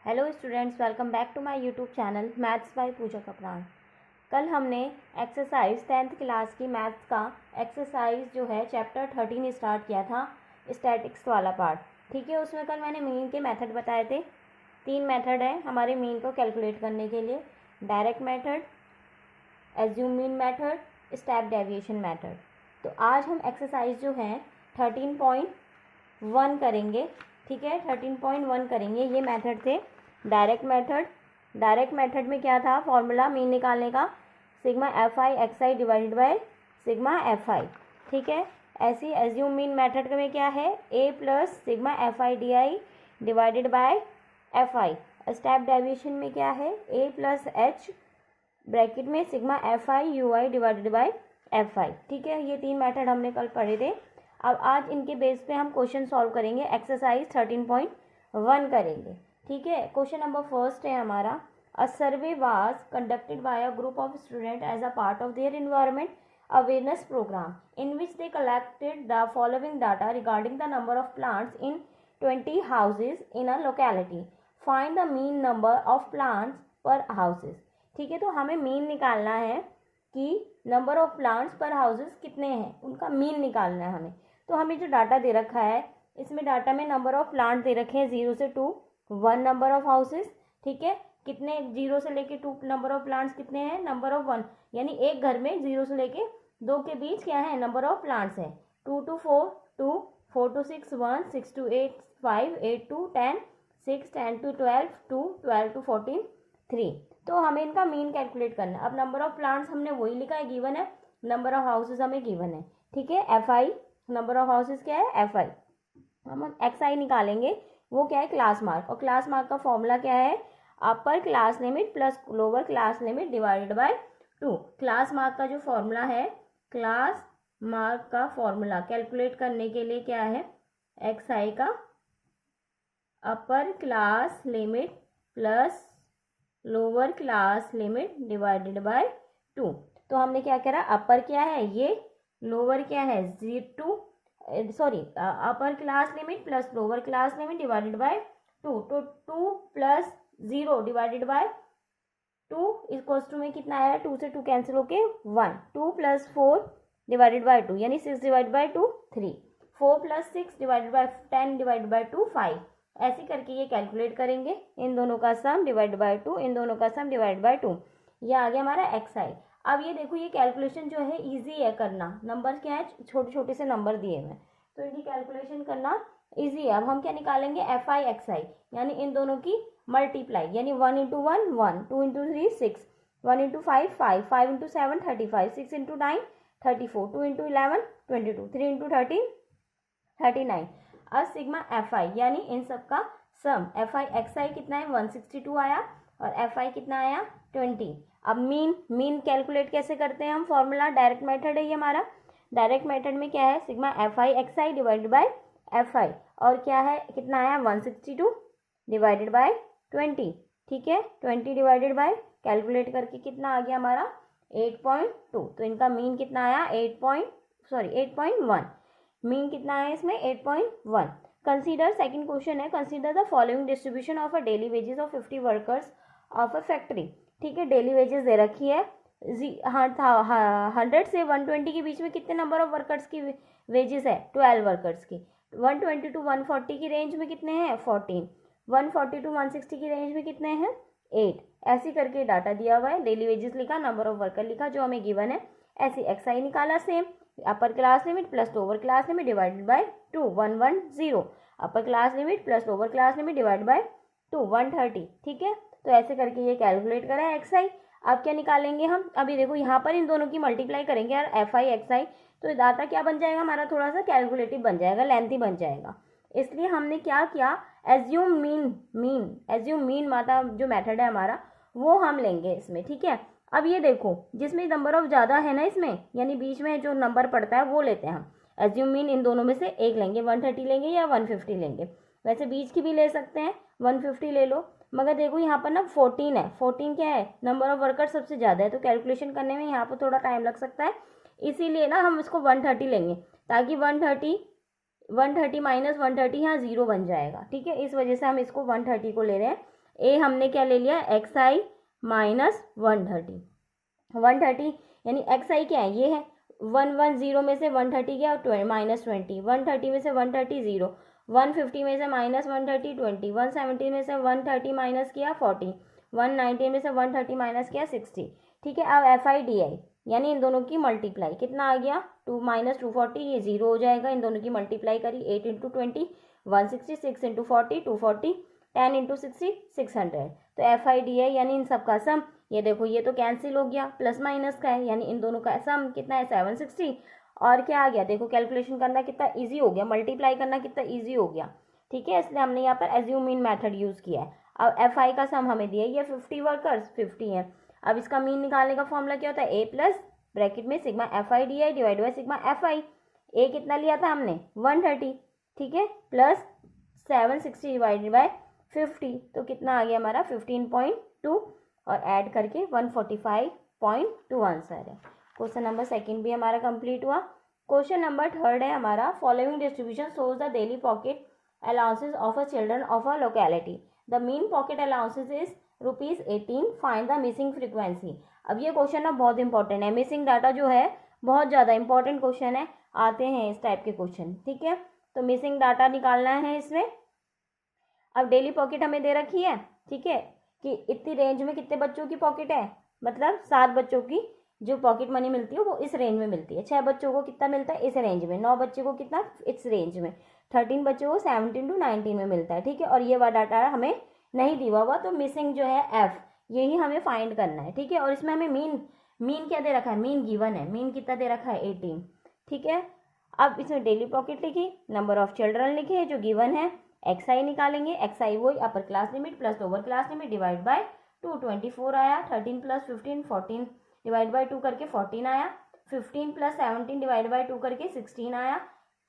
Hello students, welcome back to my YouTube channel maths by Pooja Kapran. कल हमने exercise 10th class की maths का exercise जो है चैप्टर 13 स्टार्ट किया था, स्टैटिक्स वाला पार्ट। ठीक है, उसमें कल मैंने मीन के मेथड बताए थे। 3 मेथड है हमारे मीन को कैलकुलेट करने के लिए: direct method, assume mean method, step deviation method. तो आज हम एक्सरसाइज जो है 13.1 करेंगे। ठीक है, 13.1 करेंगे। ये मेथड थे डायरेक्ट मेथड। डायरेक्ट मेथड में क्या था फॉर्मूला मीन निकालने का? Sigma F I X I divided by sigma F I. ठीक है, ऐसी एज्यूम मीन मेथड में क्या है? A plus sigma F I D I divided by F I. Step deviation में क्या है? ए प्लस एच ब्रैकेट में sigma F I U I divided by F I. ठीक है, ये 3 मेथड हमने कल पढ़े थे। अब आज इनके बेस पे हम क्वेश्चन सॉल्व करेंगे, एक्सरसाइज 13.1 करेंगे। ठीक है, क्वेश्चन नंबर फर्स्ट है हमारा: a survey was conducted by a group of student as a part of their environment awareness program in which they collected the following data regarding the number of plants in 20 houses in a locality. Find the mean number of plants per houses. ठीक है, तो हमें mean निकालना है कि number of plants per houses कितने हैं, उनका मीन निकालना है हमें। तो हमें जो डाटा दे रखा है, इसमें डाटा में नंबर ऑफ प्लांट दे रखे हैं 0 से 2, 1 नंबर ऑफ हाउसेज। ठीक है, कितने 0 से लेके 2 नंबर ऑफ प्लांट्स कितने हैं? नंबर ऑफ 1, यानी एक घर में 0 से लेके 2 के बीच क्या है? नंबर ऑफ प्लांट्स है। 2 to 4 2, 4 to 6 1, 6 to 8 5, 8 to 10 6, 10 to 12 2, 12 to 14 3। तो हमें इनका मीन कैलकुलेट करना है। अब नंबर ऑफ प्लांट्स हमने वही लिखा है, गिवन है। नंबर ऑफ हाउसेज हमें गिवन है। ठीक है, F I number of houses क्या है? F I. हम एक्स आई निकालेंगे, वो क्या है? Class mark. और क्लास मार्क का फॉर्मूला क्या है? अपर class limit plus lower class limit divided by 2। Class mark का जो फॉर्मूला है, क्लास मार्क का फॉर्मूला कैलकुलेट करने के लिए क्या है? एक्स आई का अपर class limit plus lower class limit divided by 2। तो हमने क्या करा? अपर क्या है ये, लोअर क्या है 0, sorry upper class limit plus lower class limit divided by 2। तो 2 plus 0 divided by 2 equals to में कितना आया? 2 से 2 कैंसिल होके 1। 2 प्लस 4 डिवाइडेड बाय 2, यानी 6 divide by 2 3। 4 plus 6 divided by 10 divided by 2 5। ऐसे करके ये कैलकुलेट करेंगे। इन दोनों का सम डिवाइड बाय 2, इन दोनों का सम डिवाइड बाय 2। ये आ गया हमारा एक्स आई। अब ये देखो, ये कैलकुलेशन जो है इजी है करना। नंबर क्या है? छोटे छोटे से नंबर दिए हुए, तो इनकी कैलकुलेशन करना इजी है। अब हम क्या निकालेंगे? एफ आई एक्स आई, यानी इन दोनों की मल्टीप्लाई, यानी 1 into 1 1, 2 into 3 6, 1 into 5 5, 5 into 7 35, 6 into 9 34, 2 into 11 22, 3 into 13 39। अब सिग्मा एफ आई, यानी इन सब का सम एफ आई एक्स आई कितना है? 162 आया, और एफ आई कितना आया? 20। अब मीन कैलकुलेट कैसे करते हैं हम? फॉर्मूला डायरेक्ट मेथड है ये हमारा। डायरेक्ट मेथड में क्या है? Sigma F I X I divided by F आई, और क्या है? कितना आया? 162 डिवाइडेड बाय 20। ठीक है, 20 डिवाइडेड बाय, कैलकुलेट करके कितना आ गया हमारा? 8.2। तो इनका मीन कितना आया? 8.1। मीन कितना है इसमें? 8.1। कंसीडर, सेकंड क्वेश्चन है, consider the following distribution of a daily wages of 50 workers of a factory. ठीक है, डेली वेजेस दे रखी है। 100 से 120 के बीच में कितने नंबर ऑफ वर्कर्स की वेजेस है? 12 वर्कर्स की। 120 टू 140 की रेंज में कितने हैं? 14। 140 टू 160 की रेंज में कितने हैं? 8। ऐसे करके डाटा दिया हुआ है। डेली वेजेस लिखा, नंबर ऑफ वर्कर लिखा जो हमें गिवन है। ऐसे एक्स आई निकाला, same upper class limit plus lower class limit divided by 2 110। Upper class limit plus lower class limit divide by 2 130। ठीक है, तो ऐसे करके ये कैलकुलेट करा है एक्स आई। अब क्या निकालेंगे हम? अभी देखो यहाँ पर इन दोनों की मल्टीप्लाई करेंगे यार, एफ आई एक्स आई, तो डाटा क्या बन जाएगा हमारा? थोड़ा सा कैलकुलेटिव बन जाएगा, लेंथी बन जाएगा। इसलिए हमने क्या किया? एज्यूम मीन माता जो मेथड है हमारा, वो हम लेंगे इसमें। ठीक है, अब ये देखो, जिसमें नंबर ऑफ ज़्यादा है ना इसमें, यानी बीच में जो नंबर पड़ता है वो लेते हैं हम। एज्यूम मीन इन दोनों में से एक लेंगे, 130 लेंगे या 150 लेंगे। वैसे बीच की भी ले सकते हैं, 150 ले लो। मगर देखो यहाँ पर ना 14 है। 14 क्या है? नंबर ऑफ वर्कर सबसे ज़्यादा है, तो कैलकुलेशन करने में यहाँ पर थोड़ा टाइम लग सकता है। इसीलिए ना हम इसको 130 लेंगे, ताकि 130 माइनस 130 यहाँ 0 बन जाएगा। ठीक है, इस वजह से हम इसको 130 को ले रहे हैं। ए हमने क्या ले लिया, एक्स आई माइनस 130, 130 यानी एक्स आई क्या है, ये है 110 में से 130 गया और -20, 130 में से 130 0, 150 में से -130 20, 170 में से 130 माइनस किया 40, 190 में से 130 माइनस किया 60। ठीक है, अब एफ आई डी आई यानी इन दोनों की मल्टीप्लाई कितना आ गया, 2 - 240 ये 0 हो जाएगा, इन दोनों की मल्टीप्लाई करी 8 × 20 160, 6 × 40 240, 10 × 60 600। तो एफ आई डी आई यानी इन सब का सम, ये देखो ये तो कैंसिल हो गया, प्लस माइनस का है यानी इन दोनों का सम कितना है 760। और क्या आ गया, देखो कैलकुलेशन करना कितना इजी हो गया, मल्टीप्लाई करना कितना इजी हो गया। ठीक है, इसलिए हमने यहाँ पर एज्यूम मीन मेथड यूज किया है। अब एफ आई का सम हमें दिया, ये 50 वर्कर्स 50 है। अब इसका मीन निकालने का फॉर्मूला क्या होता है, ए प्लस ब्रैकेट में sigma F I D I divide by sigma F I. A कितना लिया था हमने 130, ठीक है, प्लस 760 डिवाइडेड बाय 50, तो कितना आ गया हमारा 15.2 और ऐड करके 145.2 आंसर है। क्वेश्चन नंबर सेकंड भी हमारा कंप्लीट हुआ। क्वेश्चन नंबर थर्ड है हमारा, following distribution shows the daily pocket allowances of a children of a locality. The mean pocket allowances is ₹18, find the missing frequency. अब ये question ना बहुत इंपॉर्टेंट है, मिसिंग डाटा जो है बहुत ज़्यादा इंपॉर्टेंट क्वेश्चन है, आते हैं इस टाइप के क्वेश्चन। ठीक है, तो मिसिंग डाटा निकालना है इसमें। अब डेली पॉकेट हमें दे रखी है, ठीक है, कि इतनी रेंज में कितने बच्चों की पॉकेट है, मतलब 7 बच्चों की जो पॉकेट मनी मिलती है वो इस रेंज में मिलती है। 6 बच्चों को कितना मिलता है इस रेंज में, 9 बच्चों को कितना इस रेंज में, 13 बच्चों को 17 to 19 में मिलता है। ठीक है, और ये वाला डाटा हमें नहीं दिया हुआ, तो मिसिंग जो है एफ, यही हमें फाइंड करना है। ठीक है, और इसमें हमें मीन क्या दे रखा है, मीन गिवन है, मीन कितना दे रखा है 18। ठीक है, अब इसमें डेली पॉकेट लिखी, नंबर ऑफ चिल्ड्रन लिखे जो गिवन है, एक्स आई निकालेंगे, एक्स आई वही अपर class limit plus lower class limit divide by 2, 24 आया, 13 + 15 14 डिवाइड बाय 2 करके 14 आया, 15 + 17 डिवाइड बाय 2 करके 16 आया।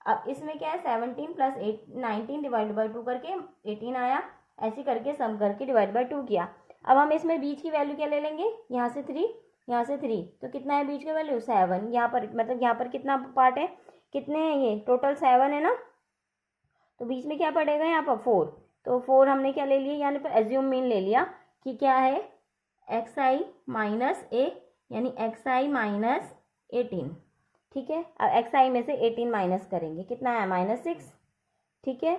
अब इसमें क्या है 17 + 19 डिवाइड बाय 2 करके 18 आया, ऐसे करके सम करके डिवाइड बाय 2 किया। अब हम इसमें बीच की वैल्यू क्या ले लेंगे, यहाँ से 3, यहाँ से 3, तो कितना है बीच का वैल्यू 7। यहाँ पर मतलब यहाँ पर कितना पार्ट है, कितने हैं ये, टोटल 7 है ना, तो बीच में क्या पड़ेगा यहाँ पर 4, तो 4 हमने क्या ले लिया, यहाँ पर एज्यूम मीन ले लिया कि क्या है एक्स आई माइनस ए, यानी एक्स आई माइनस 18। ठीक है, अब एक्स आई में से 18 माइनस करेंगे, कितना है -6। ठीक है,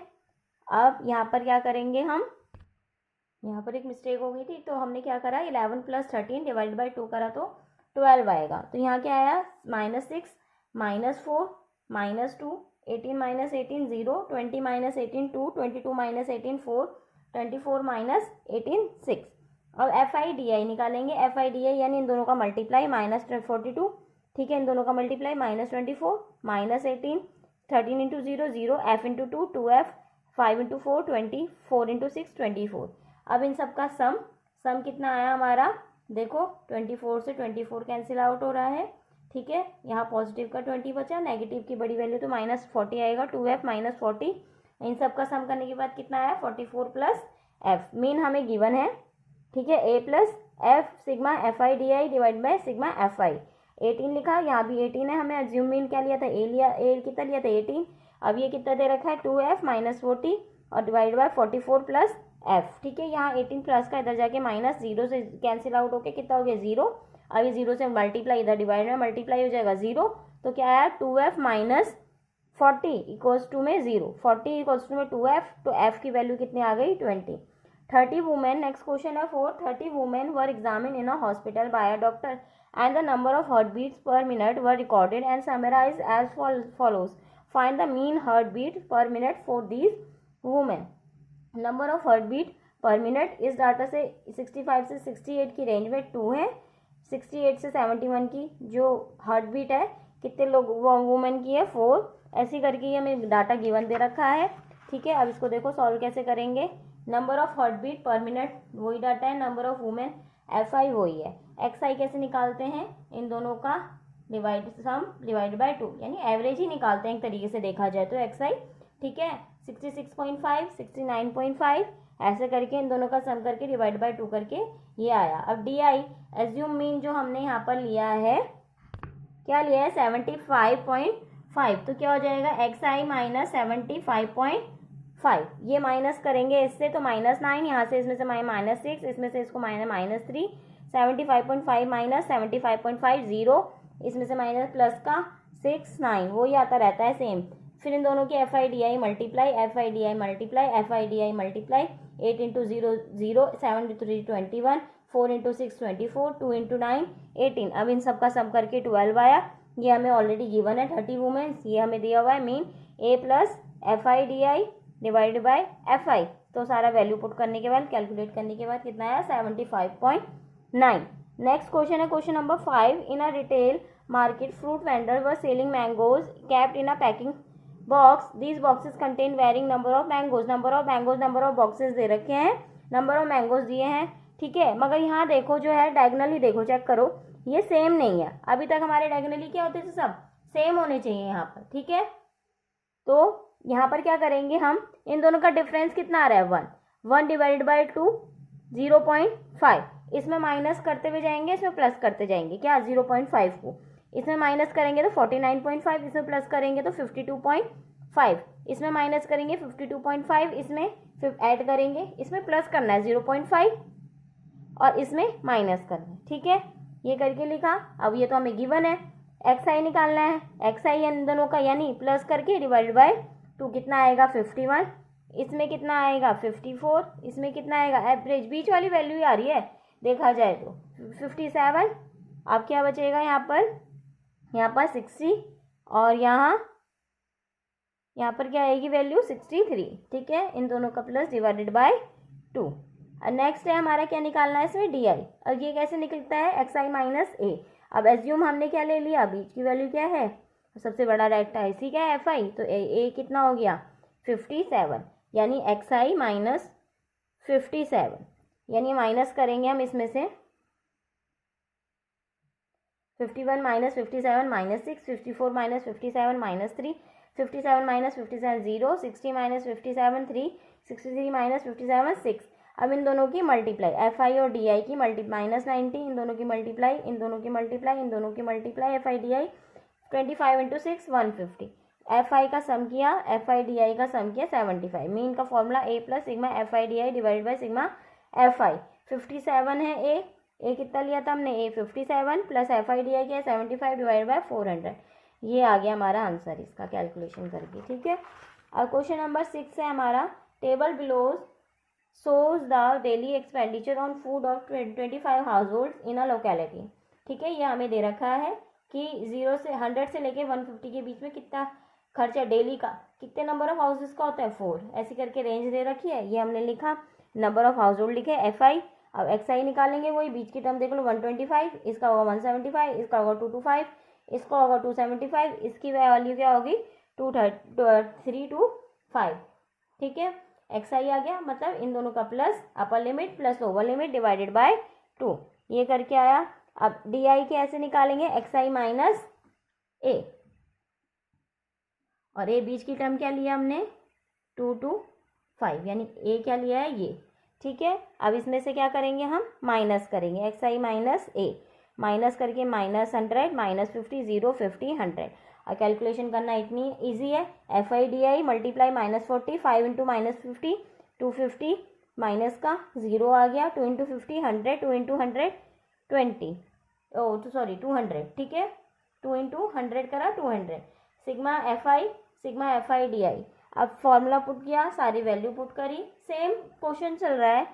अब यहाँ पर क्या करेंगे हम, यहाँ पर एक मिस्टेक हो गई थी, तो हमने क्या करा 11 + 13 डिवाइड बाय 2 करा तो 12 आएगा। तो यहाँ क्या आया -6 -4 -2 18 - 18 0, 20 - 18 2, 22 - 18 4, 24 - 18 6। अब एफ आई डी आई निकालेंगे, एफ आई डी आई यानी इन दोनों का मल्टीप्लाई -42। ठीक है, इन दोनों का मल्टीप्लाई -24 -18, 13 × 0 0, f × 2 2f, 5 × 4 20, 4 × 6 24। अब इन सब का सम कितना आया हमारा, देखो 24 से 24 कैंसिल आउट हो रहा है। ठीक है, यहाँ पॉजिटिव का 20 बचा, नेगेटिव की बड़ी वैल्यू तो -40 आएगा, 2f - 40। इन सब का सम करने के बाद कितना आया 44 + f। मीन हमें गिवन है, ठीक है, a + f sigma F I D I divide by sigma F आई। 18 लिखा, यहाँ भी 18 है, हमें एज्यूम मीन क्या लिया था, ए लिया, ए कितना लिया था 18। अब ये कितना दे रखा है 2f - 40 और डिवाइड बाय 44 + f। ठीक है, यहाँ 18 प्लस का इधर जाके -0 से कैंसिल आउट होके कितना हो गया 0। अब ये 0 से मल्टीप्लाई इधर डिवाइड में मल्टीप्लाई हो जाएगा 0, तो क्या आया 2f - 40 इक्वल्स टू में 0, 40 इक्वल्स टू में 2f, तो f की वैल्यू कितनी आ गई 20। 30 वुमेन, नेक्स्ट क्वेश्चन है 4, 30 women were examine in a hospital by a doctor and the number of heartbeats per minute were recorded and summarized as follows. Find the mean heartbeat per minute for these women. Number of heartbeat per minute इस data से 65 से 68 की range में 2 है, 68 से 71 की जो heartbeat है कितने लोग वुमेन की है 4। ऐसी करके ये हमें डाटा गिवन दे रखा है। ठीक है, अब इसको देखो सॉल्व कैसे करेंगे। नंबर ऑफ हार्टबीट पर मिनट वही डाटा है, number of women F I वही है। एक्स आई कैसे निकालते हैं, इन दोनों का डिवाइड बाय 2, यानी एवरेज ही निकालते हैं एक तरीके से देखा जाए तो एक्स आई। ठीक है, 66.5 69.5 ऐसे करके इन दोनों का सम करके डिवाइड बाय 2 करके ये आया। अब डी आई एज्यूम मीन जो हमने यहाँ पर लिया है, क्या लिया है 75.5, तो क्या हो जाएगा एक्स आई माइनस 75.5 5, ये माइनस करेंगे इससे तो -9, यहाँ से इसमें से -6, इसमें से इसको -3, 75.5 माइनस 75.5 0, इसमें से माइनस प्लस का 6 9, वही आता रहता है सेम। फिर इन दोनों की FIDI multiply, FIDI multiply, FIDI multiply, 8 into 0 0, 7 into 3 21, 4 into 6 24, 2 into 9 18। अब इन सब का सम करके 12 आया। ये हमें ऑलरेडी गिवन है 30 वुमेन्स, ये हमें दिया हुआ है mean A plus FIDI divided by FI। तो सारा वैल्यू पुट करने के बाद, कैलकुलेट करने के बाद कितना आया 75.9। नेक्स्ट क्वेश्चन है question number 5। In a retail market fruit vendor were selling mangoes kept in a packing box, these boxes contain varying number of mangoes. Number of boxes दे रखे हैं, नंबर ऑफ मैंगोज दिए हैं, ठीक है। मगर यहाँ देखो जो है डायगनली देखो, चेक करो, ये सेम नहीं है। अभी तक हमारे डायगनली क्या होते थे, सब सेम होने चाहिए यहाँ पर, ठीक है। तो यहाँ पर क्या करेंगे हम, इन दोनों का डिफरेंस कितना आ रहा है 1 डिवाइडेड बाई 2 0.5, इसमें माइनस करते हुए जाएंगे, इसमें प्लस करते जाएंगे, क्या 0.5 को इसमें माइनस करेंगे तो 49.5, इसमें प्लस करेंगे तो 52.5, इसमें माइनस करेंगे 52.5, इसमें फिर ऐड करेंगे, इसमें प्लस करना है 0.5 और इसमें माइनस करना है, ठीक है। ये करके लिखा। अब ये तो हमें गिवन है, XI निकालना है, XI इन दोनों का यानी प्लस करके डिवाइड बाय 2 कितना आएगा 51, इसमें कितना आएगा 54, इसमें कितना आएगा एवरेज, बीच वाली वैल्यू ही आ रही है देखा जाए तो 57। अब क्या बचेगा यहाँ पर 60 और यहाँ पर क्या आएगी वैल्यू 63, ठीक है। इन दोनों का प्लस डिवाइडेड बाय 2। नेक्स्ट है हमारा क्या निकालना है इसमें DI। और ये कैसे निकलता है XI माइनस A। अब एज्यूम हमने क्या ले लिया, बीच की वैल्यू क्या है, सबसे बड़ा डायरेक्ट है इसी क्या है FI, तो A कितना हो गया 57, यानी XI माइनस 57, यानी माइनस करेंगे हम इसमें से 51 minus 57 minus 6, 54 minus 57 minus 3, 57 minus 57 0, 60 minus 57 3, 63 minus 57 6। अब इन दोनों की मल्टीप्लाई, FI और DI की -90, इन दोनों की मल्टीप्लाई, इन दोनों की मल्टीप्लाई, इन दोनों की मल्टीप्लाई, FI/DI 25 इंटू 6 150। FI का सम किया, FI/DI का सम किया 75। मीन का formula A plus sigma FI/DI divide by sigma FI। 57 है A कितना लिया था हमने, A 57 प्लस FI/DI क्या है 75 डिवाइड बाई 400। ये आ गया हमारा आंसर इसका कैलकुलेशन करके, ठीक है। और क्वेश्चन नंबर 6 है हमारा, table below shows the daily expenditure on food of 25 households in a locality, ठीक है। ये हमें दे रखा है कि 100 से लेके 150 के बीच में कितना खर्चा डेली का, कितने नंबर ऑफ हाउसेस का होता है 4, ऐसी करके रेंज दे रखी है। ये हमने लिखा, नंबर ऑफ हाउस होल्ड लिखे FI। अब XI निकालेंगे, वही बीच की टर्म देख लो 125, इसका होगा 175, इसका होगा 225, इसका होगा 275, इसकी वैल्यू क्या होगी 325, ठीक है। XI आ गया, मतलब इन दोनों का plus upper limit plus lower limit divided by 2, ये करके आया। अब DI कैसे निकालेंगे, XI माइनस A, और A बीच की टर्म क्या लिया हमने 225, यानी A क्या लिया है ये, ठीक है। अब इसमें से क्या करेंगे हम, माइनस करेंगे, XI माइनस A, माइनस करके -100 -50 0 50 100। और कैलकुलेशन करना इतनी इजी है, FI/DI मल्टीप्लाई -40 5 इंटू -50 250, माइनस का 0 आ गया, 2 इंटू 50 100, 2 इंटू 100 20, तो सॉरी 200, ठीक है। 2 इंटू 100 करा 200, सिग्मा FI/DI। अब फॉर्मूला पुट किया, सारी वैल्यू पुट करी, सेम क्वेश्चन चल रहा है,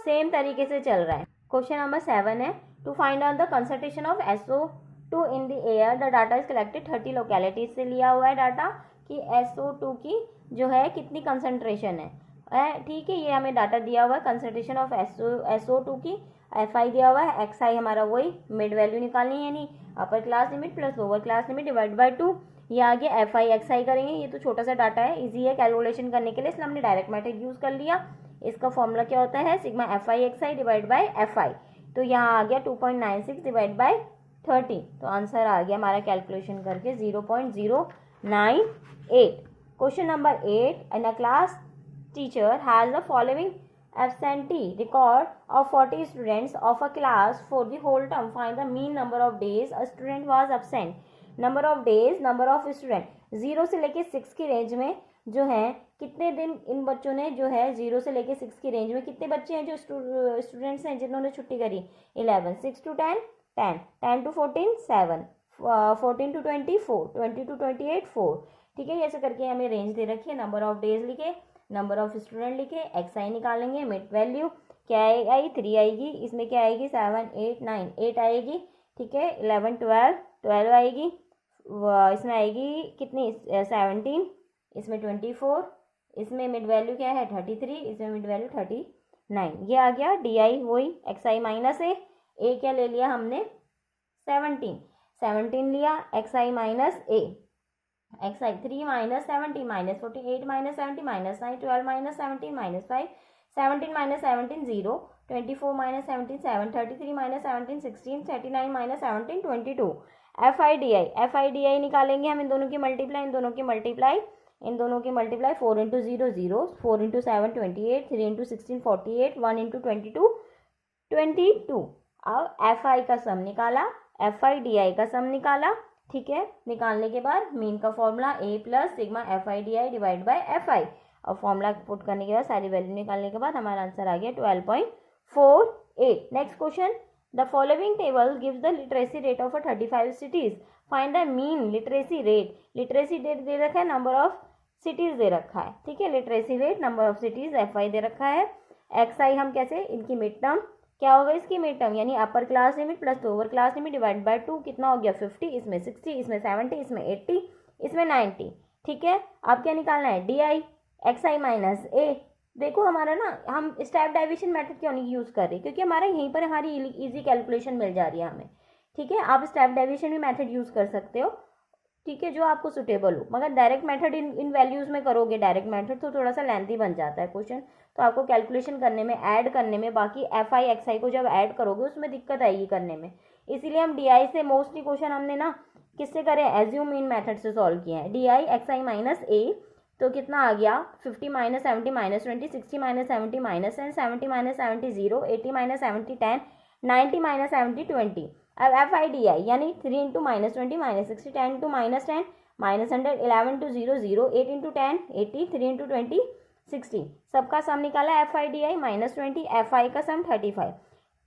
सेम तरीके से चल रहा है। क्वेश्चन नंबर 7 है, to find out the concentration of SO2 in the air the data is collected 30 localities से लिया हुआ है डाटा कि SO2 की जो है कितनी कंसंट्रेशन है, ठीक है। ये हमें डाटा दिया हुआ है कंसंट्रेशन ऑफ SO2 की, FI दिया हुआ है, XI हमारा वही मिड वैल्यू निकालनी है, यानी अपर class limit plus lower class limit divide by 2। ये आगे FI XI करेंगे, ये तो छोटा सा डाटा है, इजी है कैलकुलेशन करने के लिए, इसलिए हमने डायरेक्ट मेथड यूज कर लिया। इसका फॉर्मूला क्या होता है, sigma FI XI divide by FI। तो यहाँ आ गया 2.96 डिवाइड बाय 30, तो आंसर आ गया हमारा कैलकुलेशन करके 0.098। Question number 8, in a class teacher has the following absentee record of 40 students of a class for the whole term. Find the mean number of days a student was absent. Number of days, number of student, 0 से लेके 6 की range में जो है कितने दिन इन बच्चों ने जो है 0 से लेके 6 की रेंज में कितने बच्चे हैं जो स्टूडेंट्स हैं जिन्होंने छुट्टी करी 11, 6 to 10 10, 10 to 14 7, 14 to 20 4, 20 to 28 4। ठीक है, ऐसे करके हमें रेंज दे रखी है। नंबर ऑफ डेज लिखे, नंबर ऑफ स्टूडेंट लिखे, एक्स आई निकालेंगे, मिड वैल्यू क्या आई 3 आएगी, इसमें क्या आएगी 7 8 9 8 आएगी। ठीक है, 11 12 12 आएगी, इसमें आएगी कितनी 17, इसमें 24, इसमें मिड वैल्यू क्या है 33, इसमें मिड वैल्यू 39। ये आ गया डी आई, वही एक्स आई माइनस ए क्या ले लिया हमने 17 लिया, x I minus A, x I 3 minus 70 minus 48 minus 70 minus 9 12 minus 17 minus 5, 17 minus 17 0, 24 minus 17 7, 33 minus 17 16, 39 minus 17 22। F I D आई निकालेंगे हम, इन दोनों की मल्टीप्लाई, इन दोनों की मल्टीप्लाई, इन दोनों की multiply, 4 into 0 0, 4 into 7 28, 3 into 16 48, 1 into 22 22। अब एफ आई का सम निकाला, एफ आई डी आई का सम निकाला। ठीक है, निकालने के बाद मीन का formula A plus sigma F I D I divide by F I. और फॉर्मूला पुट करने के बाद सारी वैल्यू निकालने के बाद हमारा आंसर आ गया 12.48। Next question, the following table gives the literacy rate of 35 cities, find the mean literacy rate. Literacy rate दे रखा है, नंबर ऑफ सिटीज दे रखा है। ठीक है, literacy rate, number of cities, F I दे रखा है, एक्स आई हम कैसे, इनकी मिड टर्म क्या होगा, इसकी मिड टर्म यानी अपर class limit plus lower class limit divide by 2, कितना हो गया 50, इसमें 60, इसमें 70, इसमें 80, इसमें 90। ठीक है, अब क्या निकालना है D I X I minus A. देखो हमारा ना, हम स्टेप डाइविजन मेथड क्यों नहीं यूज़ कर रहे, क्योंकि हमारा यहीं पर हमारी इजी कैलकुलेशन मिल जा रही है हमें। ठीक है, आप स्टेप डाइविजन भी मेथड यूज़ कर सकते हो। ठीक है, जो आपको सुटेबल हो, मगर डायरेक्ट मेथड इन वैल्यूज़ में करोगे डायरेक्ट मेथड तो थोड़ा सा लेंथी बन जाता है क्वेश्चन, तो आपको कैलकुलेशन करने में, ऐड करने में, बाकी एफ आई एक्स आई को जब ऐड करोगे उसमें दिक्कत आएगी करने में। इसीलिए हम डी आई से मोस्टली क्वेश्चन हमने ना किससे करे, एज्यूम मीन मेथड से सॉल्व किए हैं। D I X I minus A तो कितना आ गया 50 minus 70 minus 20, 60 minus 70 minus 10, 70 minus 70 0, 80 minus 70 10, 90 minus 70 20। अब एफ आई डी आई यानी 3 into minus 20 minus 60, 10 into minus 10 minus 100, 11 into 0 0, 8 into 10 80, 3 into 20 60। सबका सम निकाला F I D I minus 20, F I का sum 35।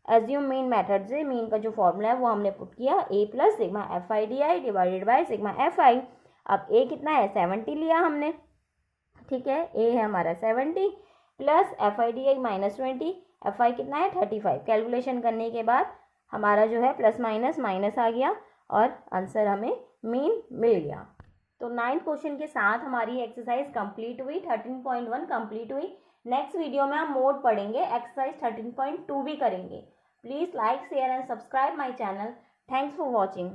Assume mean method से mean का जो formula है वो हमने पुट किया, A plus sigma F I D I divided by sigma F I. अब ए कितना है 70 लिया हमने। ठीक है, ए है हमारा 70 plus F I D I minus 20, F आई कितना है 35। कैलकुलेशन करने के बाद हमारा जो है प्लस माइनस माइनस आ गया और आंसर हमें मीन मिल गया। तो 9th क्वेश्चन के साथ हमारी एक्सरसाइज कंप्लीट हुई, 13.1 कंप्लीट हुई। नेक्स्ट वीडियो में हम मोड पढ़ेंगे, एक्सरसाइज 13.2 भी करेंगे। Please like share and subscribe my channel. Thanks for watching.